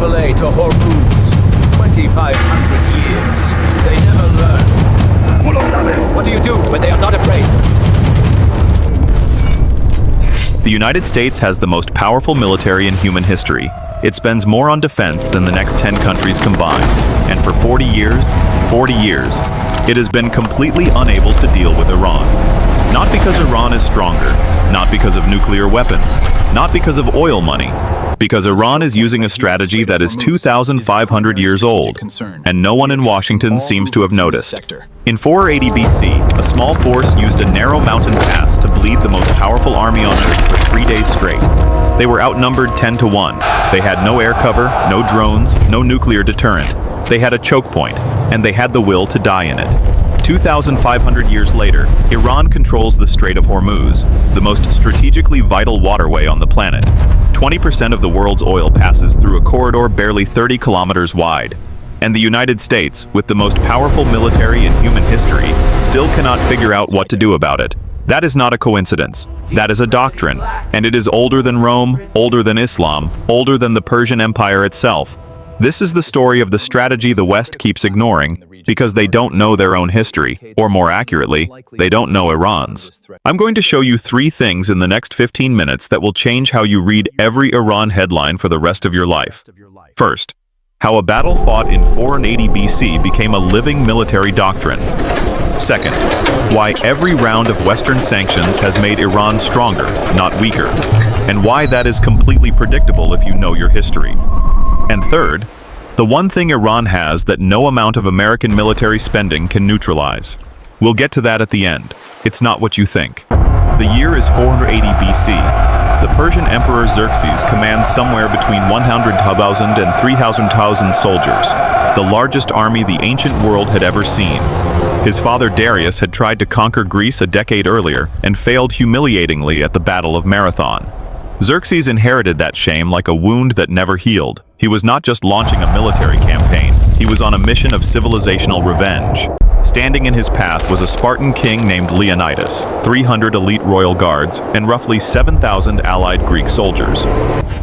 Thermopylae to Hormuz. 2,500 years. They never learn. What do you do when they are not afraid? The United States has the most powerful military in human history. It spends more on defense than the next 10 countries combined. And for 40 years, it has been completely unable to deal with Iran. Not because Iran is stronger, not because of nuclear weapons, not because of oil money, because Iran is using a strategy that is 2,500 years old, and no one in Washington seems to have noticed. In 480 BC, a small force used a narrow mountain pass to bleed the most powerful army on Earth for 3 days straight. They were outnumbered 10 to 1. They had no air cover, no drones, no nuclear deterrent. They had a choke point, and they had the will to die in it. 2,500 years later, Iran controls the Strait of Hormuz, the most strategically vital waterway on the planet. 20% of the world's oil passes through a corridor barely 30 kilometers wide. And the United States, with the most powerful military in human history, still cannot figure out what to do about it. That is not a coincidence. That is a doctrine. And it is older than Rome, older than Islam, older than the Persian Empire itself. This is the story of the strategy the West keeps ignoring because they don't know their own history, or more accurately, they don't know Iran's. I'm going to show you 3 things in the next 15 minutes that will change how you read every Iran headline for the rest of your life. First, how a battle fought in 480 BC became a living military doctrine. Second, why every round of Western sanctions has made Iran stronger, not weaker, and why that is completely predictable if you know your history. And third, the one thing Iran has that no amount of American military spending can neutralize. We'll get to that at the end. It's not what you think. The year is 480 BC. The Persian Emperor Xerxes commands somewhere between 100,000 and 300,000 soldiers, the largest army the ancient world had ever seen. His father Darius had tried to conquer Greece a decade earlier and failed humiliatingly at the Battle of Marathon. Xerxes inherited that shame like a wound that never healed. He was not just launching a military campaign, he was on a mission of civilizational revenge. Standing in his path was a Spartan king named Leonidas, 300 elite royal guards, and roughly 7,000 allied Greek soldiers.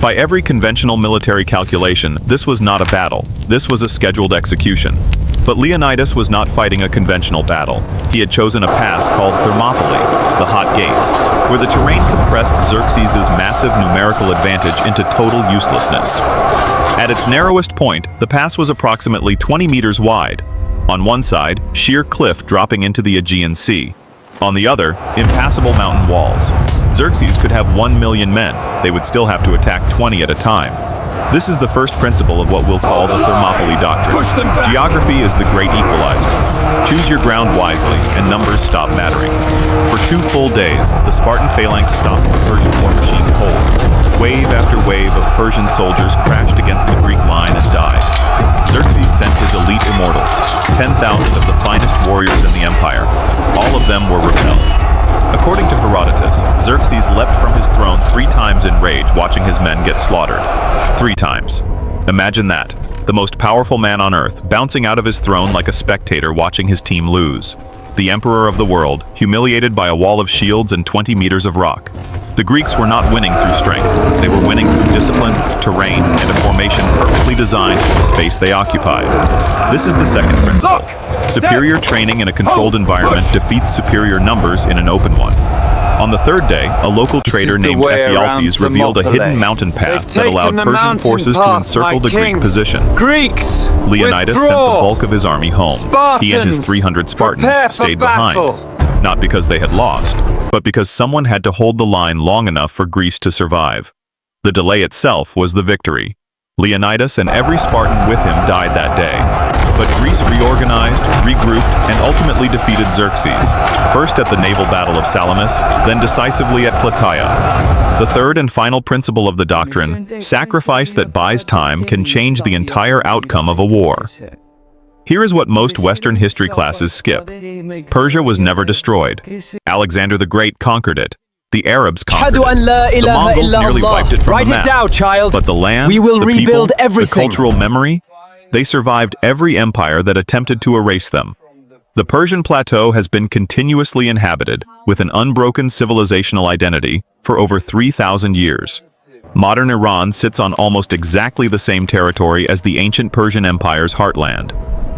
By every conventional military calculation, this was not a battle. This was a scheduled execution. But Leonidas was not fighting a conventional battle. He had chosen a pass called Thermopylae, the Hot Gates, where the terrain compressed Xerxes' massive numerical advantage into total uselessness. At its narrowest point, the pass was approximately 20 meters wide. On one side, sheer cliff dropping into the Aegean Sea. On the other, impassable mountain walls. Xerxes could have 1 million men. They would still have to attack 20 at a time. This is the first principle of what we'll call the Thermopylae Doctrine. Geography is the great equalizer. Choose your ground wisely, and numbers stop mattering. For 2 full days, the Spartan phalanx stopped the Persian war machine cold. Wave after wave of Persian soldiers crashed against the Greek line and died. Xerxes sent his elite immortals, 10,000 of the finest warriors in the empire. All of them were repelled. According to Herodotus, Xerxes leapt from his throne 3 times in rage watching his men get slaughtered. 3 times. Imagine that. The most powerful man on earth, bouncing out of his throne like a spectator watching his team lose. The emperor of the world, humiliated by a wall of shields and 20 meters of rock. The Greeks were not winning through strength. They were winning through discipline, terrain, and a formation perfectly designed for the space they occupied. This is the second principle. Superior training in a controlled environment defeats superior numbers in an open one. On the 3rd day, a local trader named Ephialtes revealed a hidden mountain path that allowed Persian forces to encircle the Greek position. Greeks, Leonidas sent the bulk of his army home. He and his 300 Spartans stayed behind. Not because they had lost, but because someone had to hold the line long enough for Greece to survive. The delay itself was the victory. Leonidas and every Spartan with him died that day. But Greece reorganized, regrouped, and ultimately defeated Xerxes, first at the naval battle of Salamis, then decisively at Plataea. The third and final principle of the doctrine, sacrifice that buys time can change the entire outcome of a war. Here is what most Western history classes skip. Persia was never destroyed. Alexander the Great conquered it. The Arabs conquered it. The Mongols nearly wiped it from Write the map. it down, child. But the land, we will the rebuild people, everything. the cultural memory, they survived every empire that attempted to erase them. The Persian plateau has been continuously inhabited, with an unbroken civilizational identity, for over 3,000 years. Modern Iran sits on almost exactly the same territory as the ancient Persian Empire's heartland.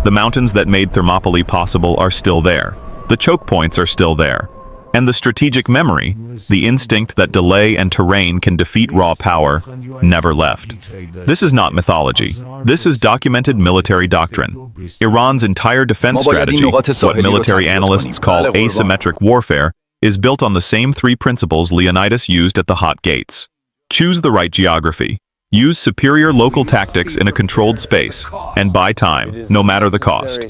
The mountains that made Thermopylae possible are still there. The choke points are still there. And the strategic memory, the instinct that delay and terrain can defeat raw power, never left. This is not mythology. This is documented military doctrine. Iran's entire defense strategy, what military analysts call asymmetric warfare, is built on the same three principles Leonidas used at the Hot Gates. Choose the right geography. Use superior local tactics in a controlled space, and buy time, no matter the cost.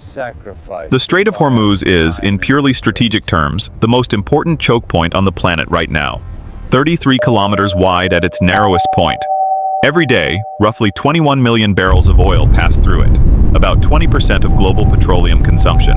The Strait of Hormuz is, in purely strategic terms, the most important choke point on the planet right now. 33 kilometers wide at its narrowest point. Every day, roughly 21 million barrels of oil pass through it, about 20% of global petroleum consumption.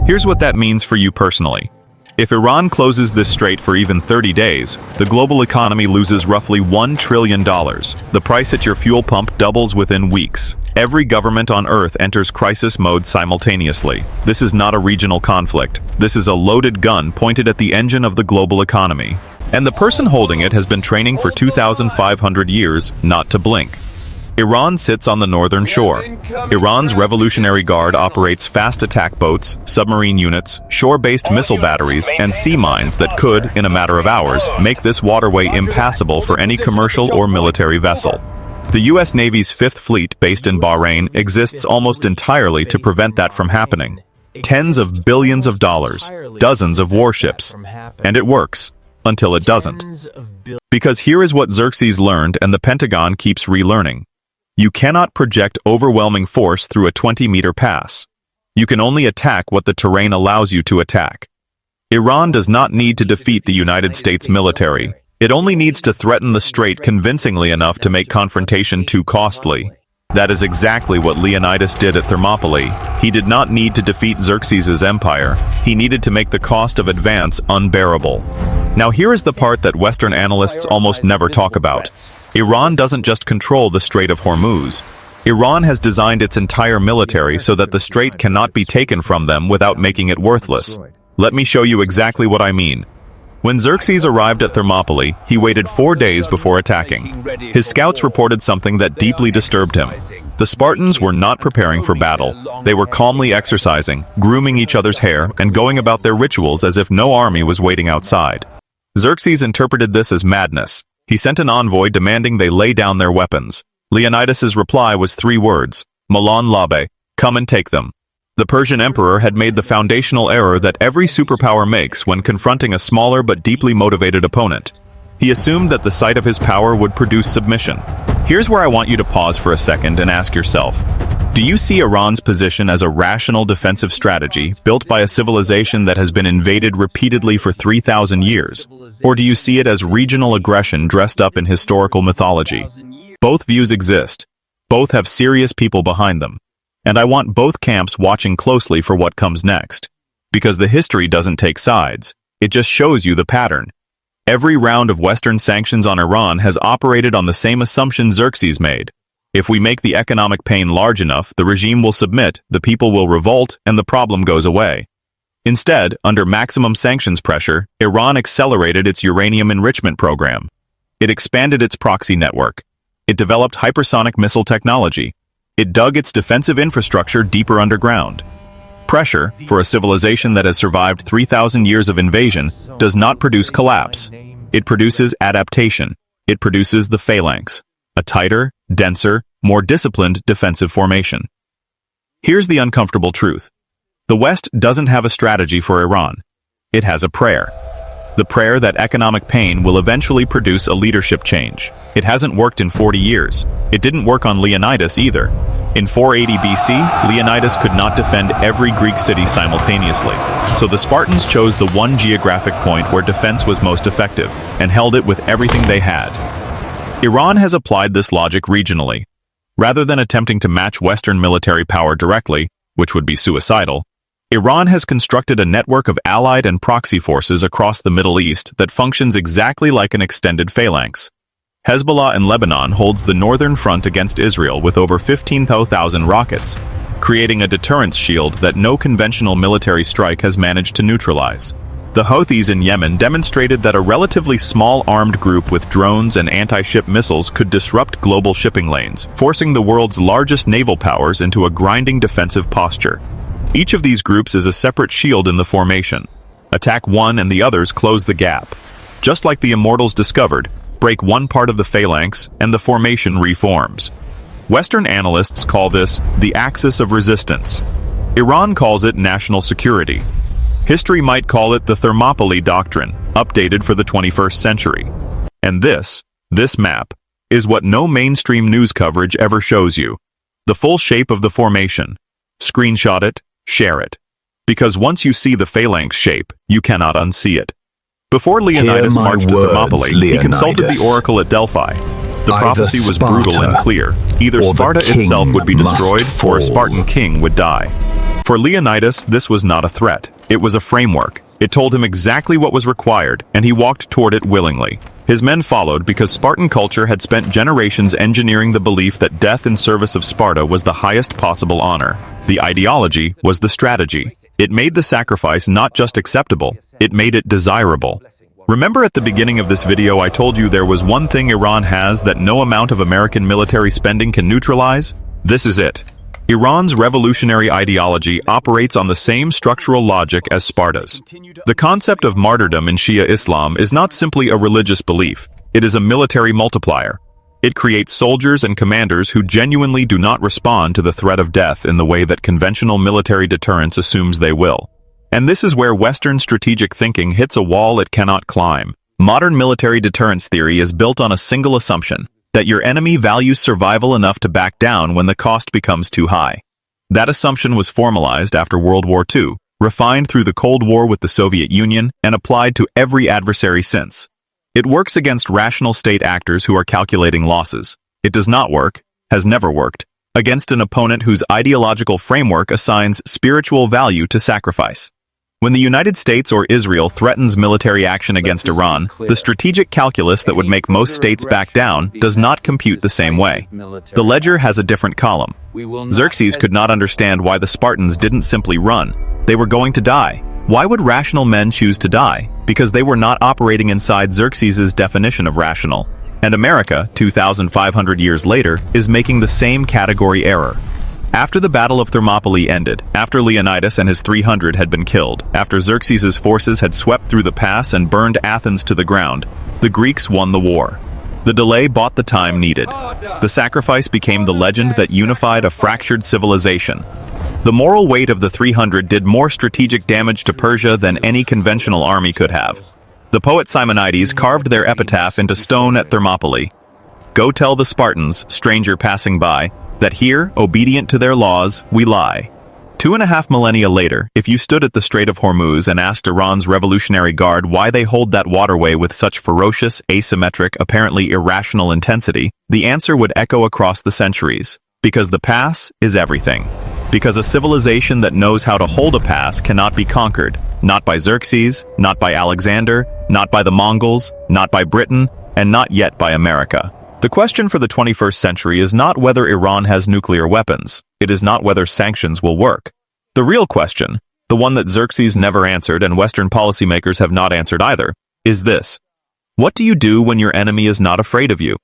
Here's what that means for you personally. If Iran closes this strait for even 30 days, the global economy loses roughly $1 trillion. The price at your fuel pump doubles within weeks. Every government on Earth enters crisis mode simultaneously. This is not a regional conflict. This is a loaded gun pointed at the engine of the global economy. And the person holding it has been training for 2,500 years not to blink. Iran sits on the northern shore. Iran's Revolutionary Guard operates fast attack boats, submarine units, shore-based missile batteries, and sea mines that could, in a matter of hours, make this waterway impassable for any commercial or military vessel. The U.S. Navy's Fifth Fleet, based in Bahrain, exists almost entirely to prevent that from happening. Tens of billions of dollars, dozens of warships. And it works. Until it doesn't. Because here is what Xerxes learned and the Pentagon keeps relearning. You cannot project overwhelming force through a 20-meter pass. You can only attack what the terrain allows you to attack. Iran does not need to defeat the United States military. It only needs to threaten the strait convincingly enough to make confrontation too costly. That is exactly what Leonidas did at Thermopylae. He did not need to defeat Xerxes' empire. He needed to make the cost of advance unbearable. Now here is the part that Western analysts almost never talk about. Iran doesn't just control the Strait of Hormuz. Iran has designed its entire military so that the strait cannot be taken from them without making it worthless. Let me show you exactly what I mean. When Xerxes arrived at Thermopylae, he waited 4 days before attacking. His scouts reported something that deeply disturbed him. The Spartans were not preparing for battle. They were calmly exercising, grooming each other's hair, and going about their rituals as if no army was waiting outside. Xerxes interpreted this as madness. He sent an envoy demanding they lay down their weapons. Leonidas's reply was 3 words, Malan labe, come and take them. The Persian emperor had made the foundational error that every superpower makes when confronting a smaller but deeply motivated opponent. He assumed that the sight of his power would produce submission. Here's where I want you to pause for a second and ask yourself, do you see Iran's position as a rational defensive strategy built by a civilization that has been invaded repeatedly for 3,000 years? Or do you see it as regional aggression dressed up in historical mythology? Both views exist. Both have serious people behind them. And I want both camps watching closely for what comes next. Because the history doesn't take sides. It just shows you the pattern. Every round of Western sanctions on Iran has operated on the same assumption Xerxes made. If we make the economic pain large enough, the regime will submit, the people will revolt, and the problem goes away. Instead, under maximum sanctions pressure, Iran accelerated its uranium enrichment program. It expanded its proxy network. It developed hypersonic missile technology. It dug its defensive infrastructure deeper underground. Pressure, for a civilization that has survived 3,000 years of invasion, does not produce collapse. It produces adaptation. It produces the phalanx, a tighter, denser, more disciplined defensive formation. Here's the uncomfortable truth. The West doesn't have a strategy for Iran. It has a prayer. The prayer that economic pain will eventually produce a leadership change. It hasn't worked in 40 years. It didn't work on Leonidas either. In 480 BC, Leonidas could not defend every Greek city simultaneously. So the Spartans chose the one geographic point where defense was most effective, and held it with everything they had. Iran has applied this logic regionally. Rather than attempting to match Western military power directly, which would be suicidal, Iran has constructed a network of allied and proxy forces across the Middle East that functions exactly like an extended phalanx. Hezbollah in Lebanon holds the northern front against Israel with over 15,000 rockets, creating a deterrence shield that no conventional military strike has managed to neutralize. The Houthis in Yemen demonstrated that a relatively small armed group with drones and anti-ship missiles could disrupt global shipping lanes, forcing the world's largest naval powers into a grinding defensive posture. Each of these groups is a separate shield in the formation. Attack one and the others close the gap. Just like the Immortals discovered, break one part of the phalanx and the formation reforms. Western analysts call this the axis of resistance. Iran calls it national security. History might call it the Thermopylae Doctrine, updated for the 21st century. And this map, is what no mainstream news coverage ever shows you. The full shape of the formation. Screenshot it, share it. Because once you see the phalanx shape, you cannot unsee it. Before Leonidas marched to Thermopylae, he consulted the oracle at Delphi. The prophecy was brutal and clear. Either Sparta itself would be destroyed, or a Spartan king would die. For Leonidas, this was not a threat. It was a framework. It told him exactly what was required, and he walked toward it willingly. His men followed because Spartan culture had spent generations engineering the belief that death in service of Sparta was the highest possible honor. The ideology was the strategy. It made the sacrifice not just acceptable, it made it desirable. Remember at the beginning of this video I told you there was one thing Iran has that no amount of American military spending can neutralize? This is it. Iran's revolutionary ideology operates on the same structural logic as Sparta's. The concept of martyrdom in Shia Islam is not simply a religious belief, it is a military multiplier. It creates soldiers and commanders who genuinely do not respond to the threat of death in the way that conventional military deterrence assumes they will. And this is where Western strategic thinking hits a wall it cannot climb. Modern military deterrence theory is built on a single assumption: that your enemy values survival enough to back down when the cost becomes too high. That assumption was formalized after World War II, refined through the Cold War with the Soviet Union, and applied to every adversary since. It works against rational state actors who are calculating losses. It does not work, has never worked, against an opponent whose ideological framework assigns spiritual value to sacrifice. When the United States or Israel threatens military action against Iran, the strategic calculus that would make most states back down does not compute the same way. The ledger has a different column. Xerxes could not understand why the Spartans didn't simply run. They were going to die. Why would rational men choose to die? Because they were not operating inside Xerxes' definition of rational. And America, 2,500 years later, is making the same category error. After the Battle of Thermopylae ended, after Leonidas and his 300 had been killed, after Xerxes' forces had swept through the pass and burned Athens to the ground, the Greeks won the war. The delay bought the time needed. The sacrifice became the legend that unified a fractured civilization. The moral weight of the 300 did more strategic damage to Persia than any conventional army could have. The poet Simonides carved their epitaph into stone at Thermopylae. Go tell the Spartans, stranger passing by, that here, obedient to their laws, we lie. 2.5 millennia later, if you stood at the Strait of Hormuz and asked Iran's Revolutionary Guard why they hold that waterway with such ferocious, asymmetric, apparently irrational intensity, the answer would echo across the centuries. Because the pass is everything. Because a civilization that knows how to hold a pass cannot be conquered, not by Xerxes, not by Alexander, not by the Mongols, not by Britain, and not yet by America. The question for the 21st century is not whether Iran has nuclear weapons. It is not whether sanctions will work. The real question, the one that Xerxes never answered and Western policymakers have not answered either, is this. What do you do when your enemy is not afraid of you?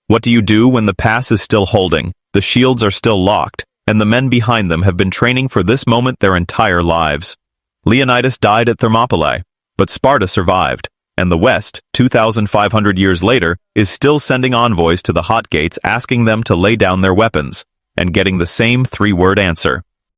What do you do when the pass is still holding, the shields are still locked, and the men behind them have been training for this moment their entire lives? Leonidas died at Thermopylae, but Sparta survived. And the West, 2,500 years later, is still sending envoys to the hot gates asking them to lay down their weapons, and getting the same three-word answer.